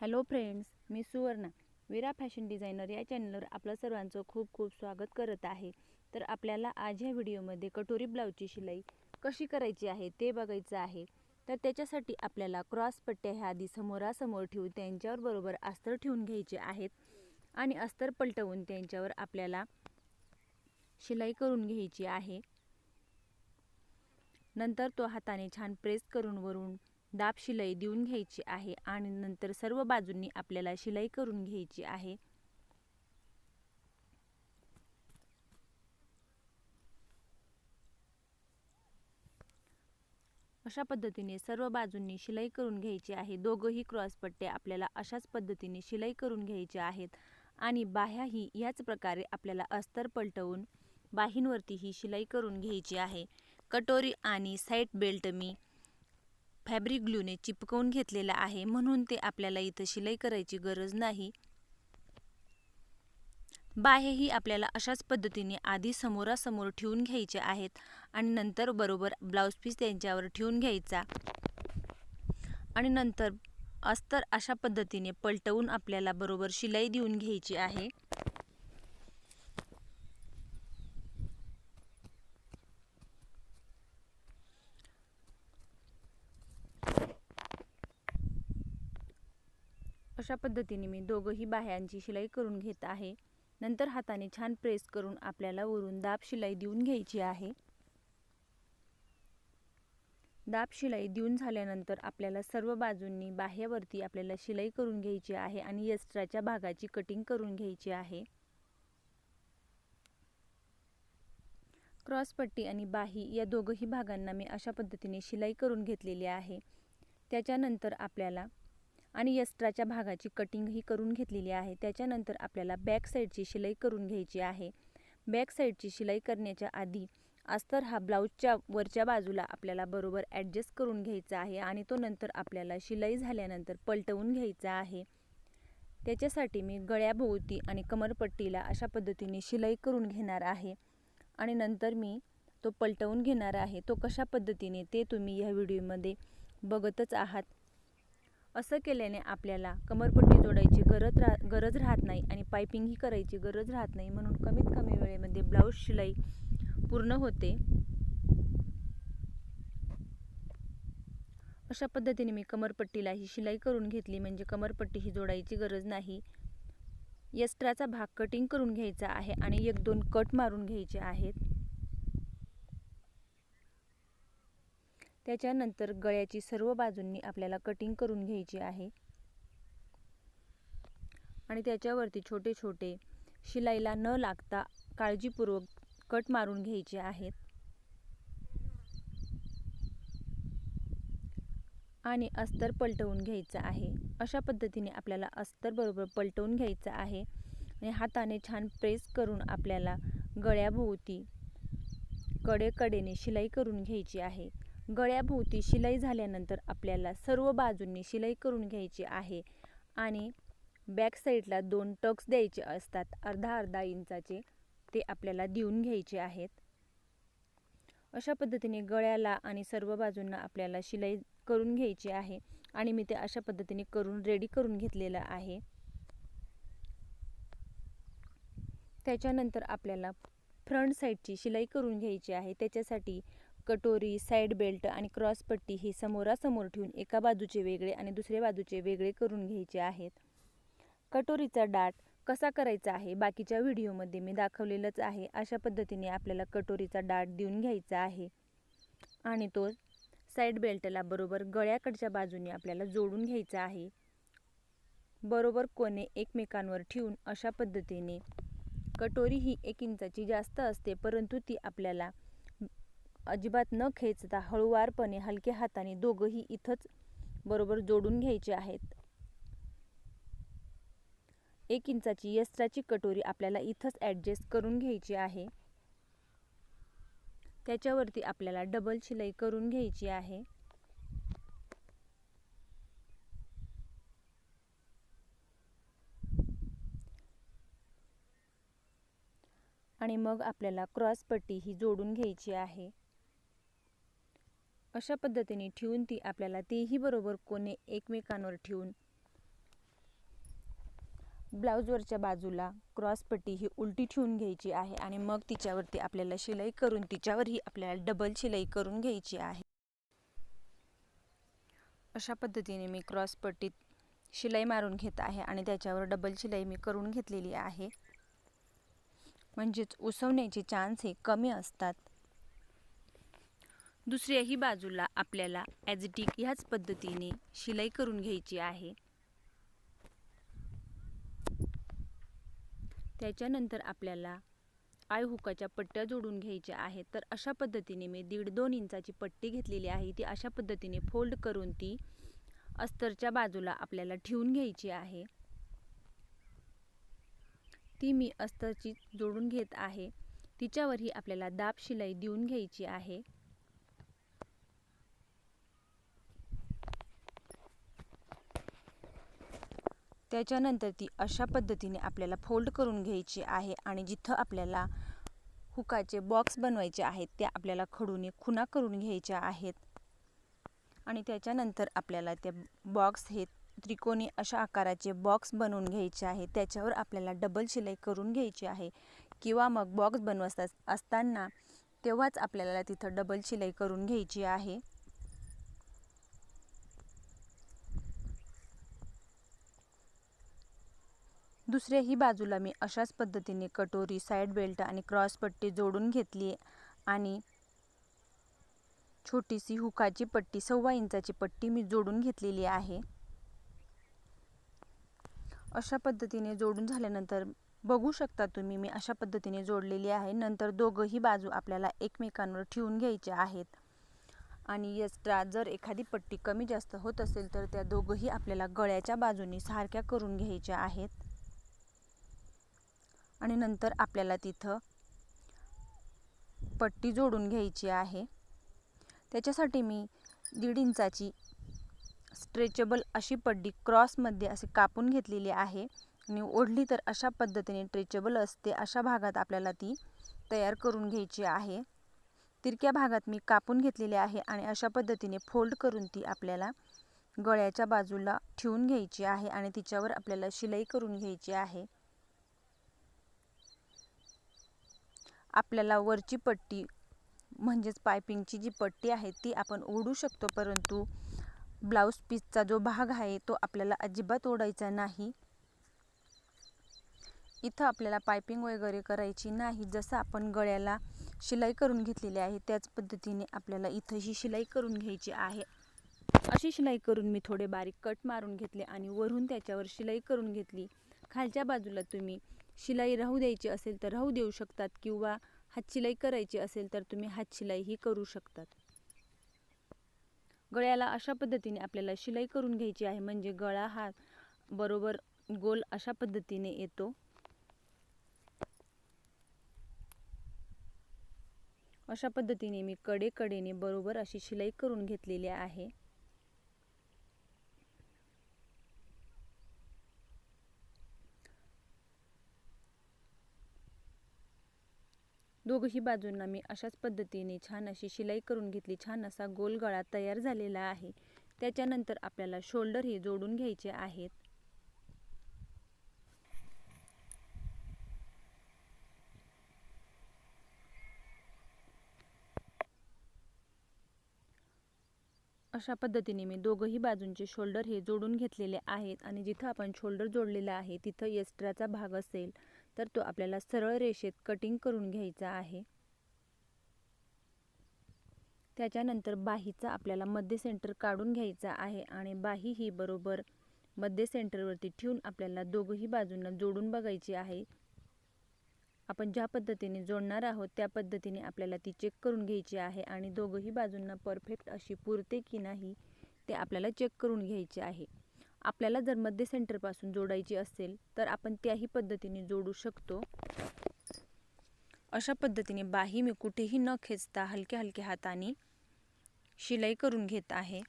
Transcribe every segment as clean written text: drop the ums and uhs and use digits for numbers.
Hello friends, मी सुवर्णा वीरा fashion designer या चॅनलवर आपलं सर्वांचं खूप खूप स्वागत करत आहे। तर आपल्याला आज या व्हिडिओमध्ये कटोरी ब्लाऊजची शिलाई कशी करायची आहे ते बघायचं आहे। तर त्याच्यासाठी आपल्याला क्रॉस पट्ट्या ह्या आधी समोरासमोर ठेवून त्यांच्यावर बरोबर अस्तर ठेवून घ्यायचे आहेत आणि अस्तर पलटवून त्यांच्यावर आपल्याला शिलाई करून घ्यायची आहे। नंतर तो हाताने छान प्रेस करून वरून दाब शिलाई देऊन घ्यायची आहे आणि नंतर सर्व बाजूंनी आपल्याला शिलाई करून घ्यायची आहे। अशा पद्धतीने सर्व बाजूंनी शिलाई करून घ्यायची आहे। दोघही क्रॉस पट्टे आपल्याला अशाच पद्धतीने शिलाई करून घ्यायचे आहेत आणि बाह्याही याच प्रकारे आपल्याला अस्तर पलटवून बाहींवरती ही शिलाई करून घ्यायची आहे। कटोरी आणि साइड बेल्ट मी फॅब्रिक ग्लूने चिपकवून घेतलेला आहे, म्हणून ते आपल्याला इथं शिलाई करायची गरज नाही। बाहेही आपल्याला अशाच पद्धतीने आधी समोरासमोर ठेवून घ्यायचे आहेत आणि नंतर बरोबर ब्लाउज पीस त्यांच्यावर ठेवून घ्यायचा आणि नंतर अस्तर अशा पद्धतीने पलटवून आपल्याला बरोबर शिलाई देऊन घ्यायची आहे। अशा पद्धतीने मी दोघही बाह्यांची शिलाई करून घेत आहे। नंतर हाताने छान प्रेस करून आपल्याला वरून दाब शिलाई देऊन घ्यायची आहे। दाब शिलाई देऊन झाल्यानंतर आपल्याला सर्व बाजूंनी बाह्यावरती आपल्याला शिलाई करून घ्यायची आहे आणि एक्स्ट्राच्या भागाची कटिंग करून घ्यायची आहे। क्रॉस पट्टी आणि बाही या दोघही भागांना मी अशा पद्धतीने शिलाई करून घेतलेली आहे। त्याच्यानंतर आपल्याला आणि एक्स्ट्राच्या भागाची कटिंगही करून घेतलेली आहे। त्याच्यानंतर आपल्याला बॅक साईडची शिलाई करून घ्यायची आहे। बॅक साईडची शिलाई करण्याच्या आधी अस्तर हा ब्लाऊजच्या वरच्या बाजूला आपल्याला बरोबर ॲडजस्ट करून घ्यायचा आहे आणि तो नंतर आपल्याला शिलाई झाल्यानंतर पलटवून घ्यायचा आहे। त्याच्यासाठी मी गळ्याभोवती आणि कमरपट्टीला अशा पद्धतीने शिलाई करून घेणार आहे आणि नंतर मी तो पलटवून घेणार आहे। तो कशा पद्धतीने ते तुम्ही या व्हिडिओमध्ये बघतच आहात। असं केल्याने आपल्याला कमरपट्टी जोडायची गरज राहत नाही आणि पाइपिंगही करायची गरज राहत नाही, म्हणून कमीत कमी वेळेमध्ये ब्लाऊज शिलाई पूर्ण होते। अशा पद्धतीने मी कमरपट्टीला ही शिलाई करून घेतली, म्हणजे कमरपट्टी ही जोडायची गरज नाही। एक्स्ट्राचा भाग कटिंग करून घ्यायचा आहे आणि 1-2 कट मारून घ्यायचे आहेत। त्याच्यानंतर गळ्याची सर्व बाजूंनी आपल्याला कटिंग करून घ्यायची आहे आणि त्याच्यावरती छोटे छोटे शिलाईला न लागता काळजीपूर्वक कट मारून घ्यायचे आहेत आणि अस्तर पलटवून घ्यायचं आहे। अशा पद्धतीने आपल्याला अस्तर बरोबर पलटवून घ्यायचं आहे आणि हाताने छान प्रेस करून आपल्याला गळ्याभोवती कडेने शिलाई करून घ्यायची आहे। गळ्याभोवती शिलाई झाल्यानंतर आपल्याला सर्व बाजूंनी शिलाई करून घ्यायची आहे आणि बॅक साईडला 2 टक्स द्यायचे असतात, अर्धा इंचाचे, ते आपल्याला देऊन घ्यायचे आहेत। अशा पद्धतीने गळ्याला आणि सर्व बाजूंना आपल्याला शिलाई करून घ्यायची आहे आणि मी ते अशा पद्धतीने करून रेडी करून घेतलेलं आहे। त्याच्यानंतर आपल्याला फ्रंट साईडची शिलाई करून घ्यायची आहे। त्याच्यासाठी कटोरी, साइड बेल्ट आणि क्रॉस पट्टी ही समोरासमोर ठेवून एका बाजूचे वेगळे आणि दुसऱ्या बाजूचे वेगळे करून घ्यायचे आहेत। कटोरीचा डाट कसा करायचा आहे बाकीच्या व्हिडिओमध्ये मी दाखवलेलंच आहे। अशा पद्धतीने आपल्याला कटोरीचा डाट देऊन घ्यायचा आहे आणि तो साइड बेल्टला बरोबर गळ्याकडच्या बाजूने आपल्याला जोडून घ्यायचा आहे। बरोबर कोणे एकमेकांवर ठेवून अशा पद्धतीने कटोरी ही 1 इंचाची जास्त असते, परंतु ती आपल्याला अजिबात न खेचता हळूवारपणे हलक्या हाताने दोघंही इथंच बरोबर जोडून घ्यायचे आहेत। 1 इंचाची एक्स्ट्राची कटोरी आपल्याला इथंच ॲडजस्ट करून घ्यायची आहे। त्याच्यावरती आपल्याला डबल शिलाई करून घ्यायची आहे आणि मग आपल्याला क्रॉस पट्टी ही जोडून घ्यायची आहे। अशा पद्धतीने ठेवून ती आपल्याला तेही बरोबर कोणे एकमेकांवर ठेवून ब्लाऊजवरच्या बाजूला क्रॉसपट्टी ही उलटी ठेवून घ्यायची आहे आणि मग तिच्यावरती आपल्याला शिलाई करून तिच्यावरही आपल्याला डबल शिलाई करून घ्यायची आहे। अशा पद्धतीने मी क्रॉसपट्टीत शिलाई मारून घेत आहे आणि त्याच्यावर डबल शिलाई मी करून घेतलेली आहे, म्हणजेच उसवण्याचे चान्स हे कमी असतात। दुसऱ्याही बाजूला आपल्याला ॲज इट इज ह्याच पद्धतीने शिलाई करून घ्यायची आहे। त्याच्यानंतर आपल्याला आय हुकाच्या पट्ट्या जोडून घ्यायच्या आहेत। तर अशा पद्धतीने मी 1.5-2 इंचाची पट्टी घेतलेली आहे, ती अशा पद्धतीने फोल्ड करून ती अस्तरच्या बाजूला आपल्याला ठेवून घ्यायची आहे। ती मी अस्तरची जोडून घेत आहे, तिच्यावरही आपल्याला दाब शिलाई देऊन घ्यायची आहे। त्याच्यानंतर ती अशा पद्धतीने आपल्याला फोल्ड करून घ्यायची आहे आणि जिथं आपल्याला हुकाचे बॉक्स बनवायचे आहेत त्या आपल्याला खडूने खुणा करून घ्यायच्या आहेत आणि त्याच्यानंतर आपल्याला ते बॉक्स हे त्रिकोणी अशा आकाराचे बॉक्स बनवून घ्यायचे आहे। त्याच्यावर आपल्याला डबल शिलाई करून घ्यायची आहे किंवा मग बॉक्स बनवत असताना तेव्हाच आपल्याला तिथं डबल शिलाई करून घ्यायची आहे। दुसऱ्याही बाजूला मी अशाच पद्धतीने कटोरी, साइड बेल्ट आणि क्रॉस पट्टी जोडून घेतली आणि छोटीशी हुकाची पट्टी 1.25 इंचाची पट्टी मी जोडून घेतलेली आहे। अशा पद्धतीने जोडून झाल्यानंतर बघू शकता तुम्ही मी अशा पद्धतीने जोडलेली आहे। नंतर दोघही बाजू आपल्याला एकमेकांवर ठेवून घ्यायचे आहेत आणि एक्स्ट्रा जर एखादी पट्टी कमी जास्त होत असेल तर त्या दोघही आपल्याला गळ्याच्या बाजूनी सारख्या करून घ्यायच्या आहेत आणि नंतर आपल्याला तिथं पट्टी जोडून घ्यायची आहे। त्याच्यासाठी मी 1.5 इंचाची स्ट्रेचेबल अशी पट्टी क्रॉसमध्ये असे कापून घेतलेली आहे आणि ओढली तर अशा पद्धतीने स्ट्रेचेबल असते, अशा भागात आपल्याला ती तयार करून घ्यायची आहे। तिरक्या भागात मी कापून घेतलेले आहे आणि अशा पद्धतीने फोल्ड करून ती आपल्याला गळ्याच्या बाजूला ठेवून घ्यायची आहे आणि तिच्यावर आपल्याला शिलाई करून घ्यायची आहे। आपल्याला वरची पट्टी म्हणजेच पायपिंगची जी पट्टी आहे ती आपण ओढू शकतो, परंतु ब्लाउज पीसचा जो भाग आहे तो आपल्याला अजिबात ओढायचा नाही। इथं आपल्याला पायपिंग वगैरे करायची नाही, जसं आपण गळ्याला शिलाई करून घेतलेली आहे त्याच पद्धतीने आपल्याला इथंही शिलाई करून घ्यायची आहे। अशी शिलाई करून मी थोडे बारीक कट मारून घेतले आणि वरून त्याच्यावर शिलाई करून घेतली। खालच्या बाजूला तुम्ही शिलाई राहू द्यायची असेल तर राहू देऊ शकतात किंवा हातशिलाई करायची असेल तर तुम्ही हातशिलाईही करू शकतात। गळ्याला अशा पद्धतीने आपल्याला शिलाई करून घ्यायची आहे, म्हणजे गळा हा बरोबर गोल अशा पद्धतीने येतो। अशा पद्धतीने मी कडेने बरोबर अशी शिलाई करून घेतलेली आहे। दोघही बाजूंना मी अशाच पद्धतीने छान अशी शिलाई करून घेतली। छान असा गोल गळा तयार झालेला आहे। त्याच्यानंतर आपल्याला शोल्डर हे जोडून घ्यायचे आहेत। अशा पद्धतीने मी दोघही बाजूंचे शोल्डर हे जोडून घेतलेले आहेत आणि जिथं आपण शोल्डर जोडलेला आहे तिथं एक्स्ट्राचा भाग असेल तर तो आपल्याला सरळ रेषेत कटिंग करून घ्यायचा आहे। त्याच्यानंतर बाहीचा आपल्याला मध्य सेंटर काढून घ्यायचा आहे आणि बाही ही बरोबर मध्य सेंटरवरती ठेवून आपल्याला दोघही बाजूंना जोडून बघायची आहे। आपण ज्या पद्धतीने जोडणार आहोत त्या पद्धतीने आपल्याला ती चेक करून घ्यायची आहे आणि दोघही बाजूंना परफेक्ट अशी पुरते की नाही ते आपल्याला चेक करून घ्यायचे आहे। आपल्याला जर मध्य सेंटरपासून जोडायची असेल तर आपण त्याही पद्धतीने जोडू शकतो। अशा पद्धतीने बाही मी कुठेही न खेचता हलक्या हलक्या हाताने शिलाई करून घेत आहे।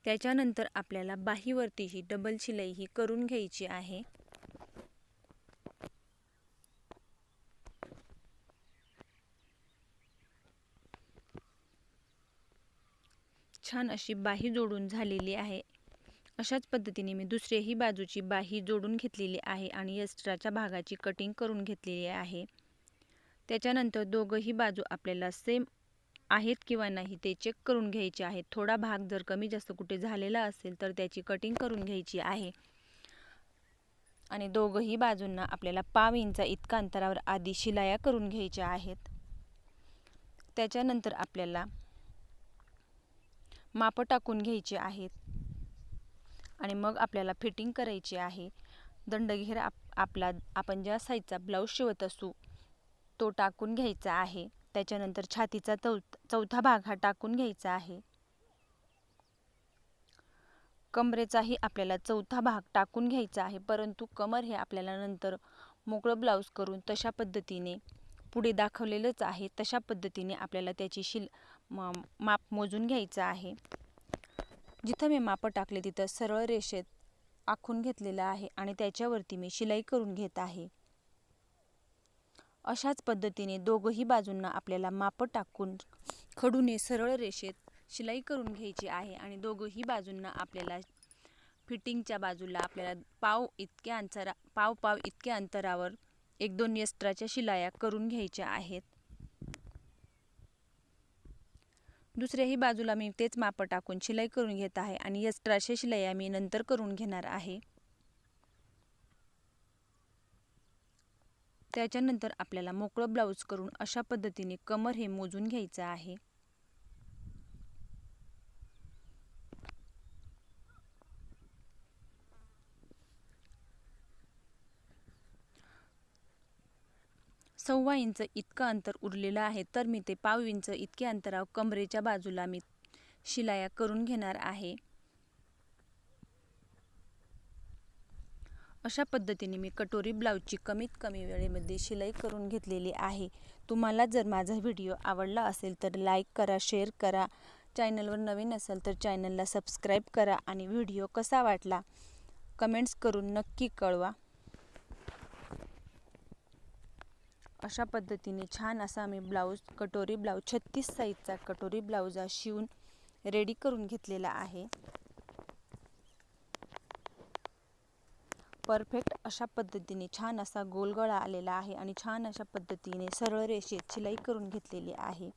त्याच्यानंतर आपल्याला बाहीवरती ही डबल शिलाई ही करून घ्यायची आहे। छान अशी बाही जोडून झालेली आहे। अशाच पद्धतीने मी दुसऱ्याही बाजूची बाही जोडून घेतलेली आहे आणि एक्स्ट्राच्या भागाची कटिंग करून घेतलेली आहे। त्याच्यानंतर दोघंही बाजू आपल्याला सेम आहेत किंवा नाही ते चेक करून घ्यायचे आहे। थोडा भाग जर कमी जास्त कुठे झालेला असेल तर त्याची कटिंग करून घ्यायची आहे आणि दोघंही बाजूंना आपल्याला पाव इंच इतका अंतरावर आधी शिलाया करून घ्यायच्या आहेत। त्याच्यानंतर आपल्याला माप टाकून घ्यायचे आहेत आणि मग आपल्याला फिटिंग करायची आहे। दंडघेर आपला आपण ज्या साईजचा ब्लाऊज शिवत असू तो टाकून घ्यायचा आहे। त्याच्यानंतर छातीचा चौथा भाग हा टाकून घ्यायचा आहे। कमरेचाही आपल्याला चौथा भाग टाकून घ्यायचा आहे, परंतु कमर हे आपल्याला नंतर मोकळं ब्लाऊज करून तशा पद्धतीने पुढे दाखवलेलंच आहे तशा पद्धतीने आपल्याला त्याची माप मोजून घ्यायचं आहे। जिथं मी माप टाकले तिथं सरळ रेषेत आखून घेतलेलं आहे आणि त्याच्यावरती मी शिलाई करून घेत आहे। अशाच पद्धतीने दोघंही बाजूंना आपल्याला माप टाकून खडूने सरळ रेषेत शिलाई करून घ्यायची आहे आणि दोघंही बाजूंना आपल्याला फिटिंगच्या बाजूला आपल्याला पाव इतक्या अंतरावर 1-2 एक्स्ट्राच्या शिलाया करून घ्यायच्या आहेत। दुसऱ्याही बाजूला मी तेच माप टाकून शिलाई करून घेत आहे आणि एक्स्ट्राच्या शिलाया मी नंतर करून घेणार आहे। त्याच्यानंतर आपल्याला मोकळं ब्लाऊज करून अशा पद्धतीने कमर हे मोजून घ्यायचं आहे। सव्वा इंच इतकं अंतर उरलेलं आहे, तर मी ते पाव इंच इतक्या अंतरावर कमरेच्या बाजूला मी शिलाया करून घेणार आहे। अशा पद्धतीने मी कटोरी ब्लाऊजची कमीत कमी वेळेमध्ये शिलाई करून घेतलेली आहे। तुम्हाला जर माझा व्हिडिओ आवडला असेल तर लाईक करा, शेअर करा, चॅनलवर नवीन असाल तर चॅनलला सबस्क्राईब करा आणि व्हिडिओ कसा वाटला कमेंट्स करून नक्की कळवा। अशा पद्धतीने छान असा मी कटोरी ब्लाऊज 36 साईजचा कटोरी ब्लाऊज शिवून रेडी करून घेतलेला आहे। परफेक्ट अशा पद्धतीने छान असा गोल गळा आलेला आहे आणि छान अशा पद्धतीने सरळ रेषेत शिलाई करून घेतलेली आहे।